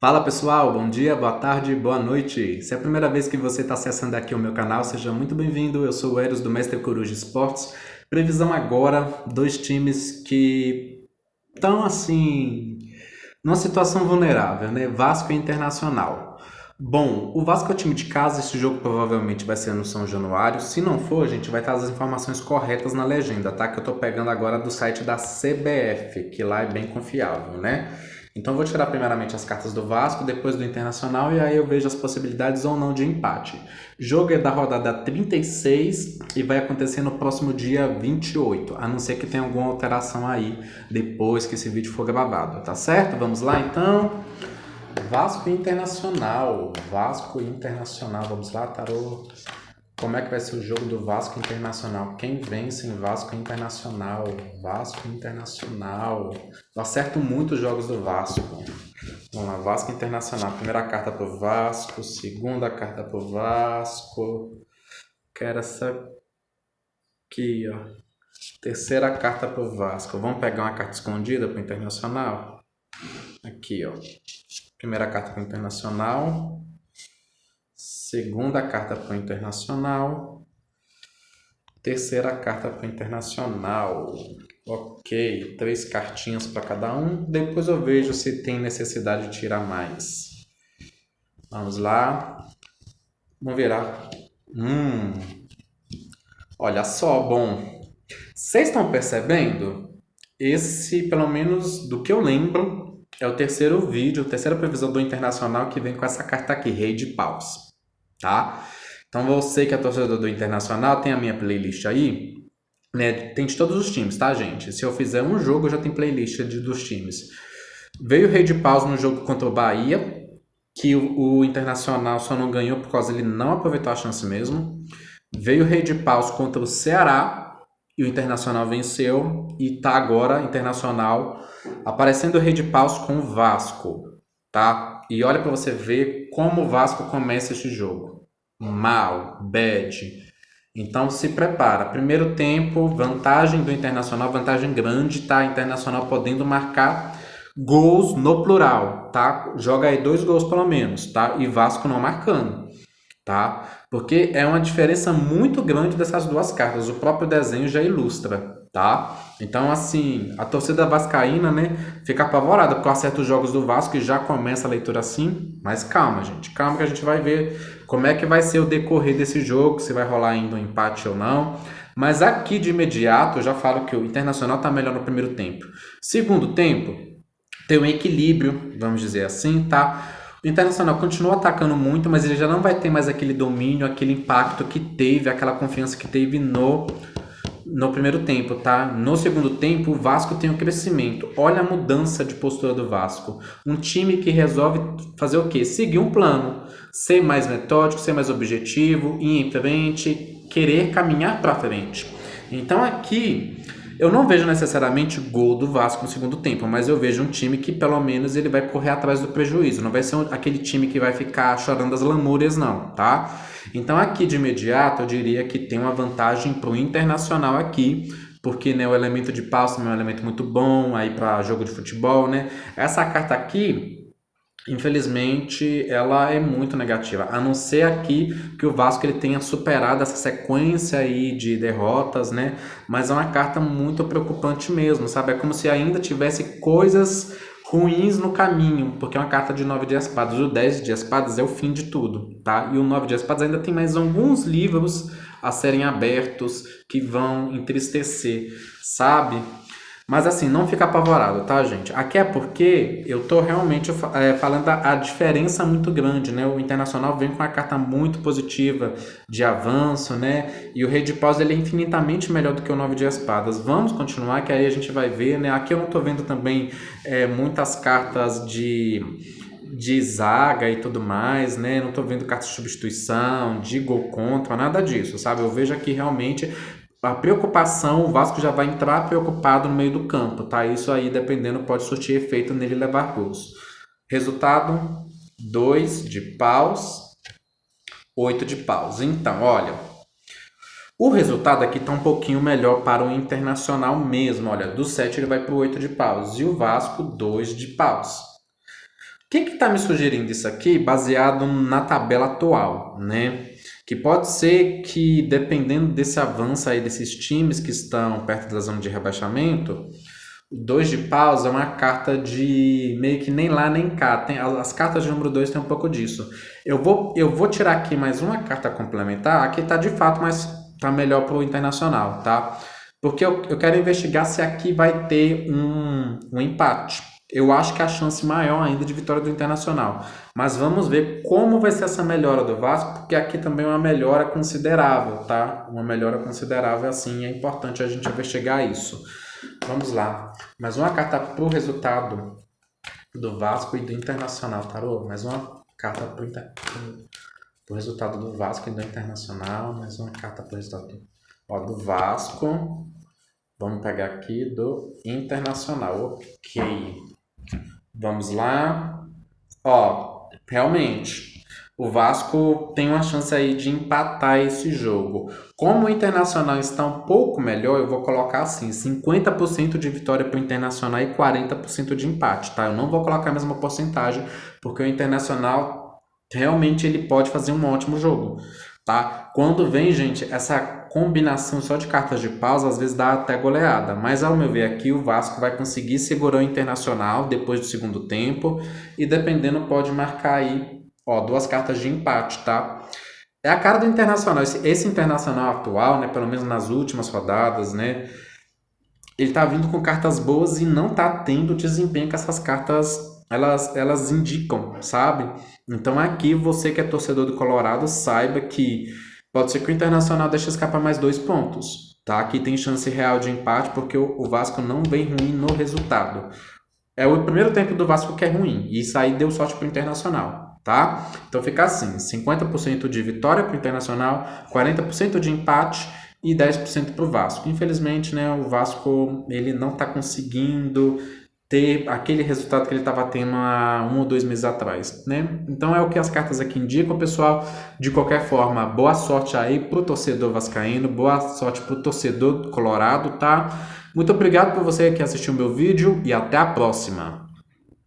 Fala pessoal, bom dia, boa tarde, boa noite. Se é a primeira vez que você está acessando aqui o meu canal, seja muito bem-vindo. Eu sou o Eros do Mestre Coruja Esportes. Previsão agora, dois times que estão assim, numa situação vulnerável, né? Vasco e Internacional. Bom, o Vasco é o time de casa, esse jogo provavelmente vai ser no São Januário. Se não for, a gente vai estar as informações corretas na legenda, tá? Que eu tô pegando agora do site da CBF, que lá é bem confiável, né? Então eu vou tirar primeiramente as cartas do Vasco, depois do Internacional e aí eu vejo as possibilidades ou não de empate. Jogo é da rodada 36 e vai acontecer no próximo dia 28, a não ser que tenha alguma alteração aí depois que esse vídeo for gravado, tá certo? Vamos lá então? Vasco e Internacional. Vasco e Internacional. Vamos lá, tarô. Como é que vai ser o jogo do Vasco e Internacional? Quem vence em Vasco e Internacional? Vasco e Internacional. Eu acerto muito os jogos do Vasco. Vamos lá, Vasco e Internacional. Primeira carta pro Vasco, segunda carta pro Vasco. Quero essa aqui, ó. Terceira carta pro Vasco. Vamos pegar uma carta escondida pro Internacional? Aqui, ó. Primeira carta para o Internacional. Segunda carta para o Internacional. Terceira carta para o Internacional. Ok, 3 cartinhas para cada um. Depois eu vejo se tem necessidade de tirar mais. Vamos lá. Vamos virar. Olha só, bom. Vocês estão percebendo? Esse, pelo menos do que eu lembro, é o terceiro vídeo, a terceira previsão do Internacional que vem com essa carta aqui, Rei de Paus, tá? Então você que é torcedor do Internacional, tem a minha playlist aí, né? Tem de todos os times, tá, gente? Se eu fizer um jogo, eu já tenho playlist dos times. Veio o Rei de Paus no jogo contra o Bahia, que o Internacional só não ganhou por causa ele não aproveitou a chance mesmo. Veio o Rei de Paus contra o Ceará, e o Internacional venceu, e tá agora Internacional aparecendo o Rei de Paus com o Vasco, tá? E olha para você ver como o Vasco começa este jogo. Mal, bad. Então se prepara. Primeiro tempo, vantagem do Internacional, vantagem grande, tá? Internacional podendo marcar gols no plural, tá? Joga aí 2 gols pelo menos, tá? E Vasco não marcando, tá? Porque é uma diferença muito grande dessas duas cartas. O próprio desenho já ilustra, tá? Então, assim, a torcida vascaína, né, fica apavorada porque eu acerto os jogos do Vasco e já começa a leitura assim. Mas calma, gente. Calma que a gente vai ver como é que vai ser o decorrer desse jogo, se vai rolar ainda um empate ou não. Mas aqui de imediato eu já falo que o Internacional tá melhor no primeiro tempo. Segundo tempo, tem um equilíbrio, vamos dizer assim, tá? O Internacional continua atacando muito, mas ele já não vai ter mais aquele domínio, aquele impacto que teve, aquela confiança que teve no primeiro tempo, tá? No segundo tempo, o Vasco tem um crescimento. Olha a mudança de postura do Vasco. Um time que resolve fazer o quê? Seguir um plano, ser mais metódico, ser mais objetivo, ir em frente, querer caminhar para frente. Então aqui eu não vejo necessariamente gol do Vasco no segundo tempo, mas eu vejo um time que pelo menos ele vai correr atrás do prejuízo. Não vai ser aquele time que vai ficar chorando as lamúrias, não, tá? Então aqui de imediato eu diria que tem uma vantagem para o Internacional aqui, porque né, o elemento de passe é um elemento muito bom aí para jogo de futebol, né? Essa carta aqui, infelizmente, ela é muito negativa, a não ser aqui que o Vasco ele tenha superado essa sequência aí de derrotas, né? Mas é uma carta muito preocupante mesmo, sabe? É como se ainda tivesse coisas ruins no caminho, porque é uma carta de 9 de espadas. O 10 de espadas é o fim de tudo, tá? E o 9 de espadas ainda tem mais alguns livros a serem abertos que vão entristecer, sabe? Mas assim, não fica apavorado, tá, gente? Aqui é porque eu tô realmente falando a diferença muito grande, né? O Internacional vem com uma carta muito positiva de avanço, né? E o Rei de Paus ele é infinitamente melhor do que o 9 de Espadas. Vamos continuar, que aí a gente vai ver, né? Aqui eu não tô vendo também muitas cartas de zaga e tudo mais, né? Não tô vendo cartas de substituição, de gol contra, nada disso, sabe? Eu vejo aqui realmente a preocupação, o Vasco já vai entrar preocupado no meio do campo, tá? Isso aí, dependendo, pode surtir efeito nele levar gols. Resultado: 2 de paus, 8 de paus. Então, olha, o resultado aqui tá um pouquinho melhor para o Internacional mesmo. Olha, do 7 ele vai para o 8 de paus. E o Vasco, 2 de paus. que tá me sugerindo isso aqui baseado na tabela atual, né? Que pode ser que, dependendo desse avanço aí desses times que estão perto da zona de rebaixamento, o 2 de paus é uma carta de meio que nem lá nem cá. As cartas de número 2 tem um pouco disso. Eu vou tirar aqui mais uma carta complementar. Aqui tá de fato, mas tá melhor pro Internacional, tá? Porque eu quero investigar se aqui vai ter um empate. Eu acho que a chance maior ainda de vitória do Internacional. Mas vamos ver como vai ser essa melhora do Vasco, porque aqui também é uma melhora considerável, tá? Uma melhora considerável, assim, é importante a gente investigar isso. Vamos lá. Mais uma carta pro resultado do Vasco e do Internacional, tarô. Mais uma carta pro resultado do Vasco e do Internacional. Mais uma carta pro resultado do Vasco. Vamos pegar aqui do Internacional. Ok. Vamos lá. Realmente, o Vasco tem uma chance aí de empatar esse jogo. Como o Internacional está um pouco melhor, eu vou colocar assim, 50% de vitória para o Internacional e 40% de empate, tá? Eu não vou colocar a mesma porcentagem, porque o Internacional realmente ele pode fazer um ótimo jogo, tá? Quando vem, gente, essa combinação só de cartas de paus, às vezes dá até goleada. Mas ao meu ver aqui, o Vasco vai conseguir segurar o Internacional depois do segundo tempo e dependendo pode marcar aí, duas cartas de empate, tá? É a cara do Internacional. Esse Internacional atual, né, pelo menos nas últimas rodadas, né, ele tá vindo com cartas boas e não tá tendo o desempenho que essas cartas elas indicam, sabe? Então aqui você que é torcedor do Colorado saiba que pode ser que o Internacional deixe escapar mais 2 pontos, tá? Aqui tem chance real de empate porque o Vasco não vem ruim no resultado. É o primeiro tempo do Vasco que é ruim e isso aí deu sorte pro Internacional, tá? Então fica assim, 50% de vitória pro Internacional, 40% de empate e 10% para o Vasco. Infelizmente, né, o Vasco ele não está conseguindo ter aquele resultado que ele estava tendo há 1 ou 2 meses atrás, né? Então é o que as cartas aqui indicam, pessoal. De qualquer forma, boa sorte aí pro torcedor vascaíno, boa sorte pro torcedor colorado, tá? Muito obrigado por você que assistiu meu vídeo e até a próxima.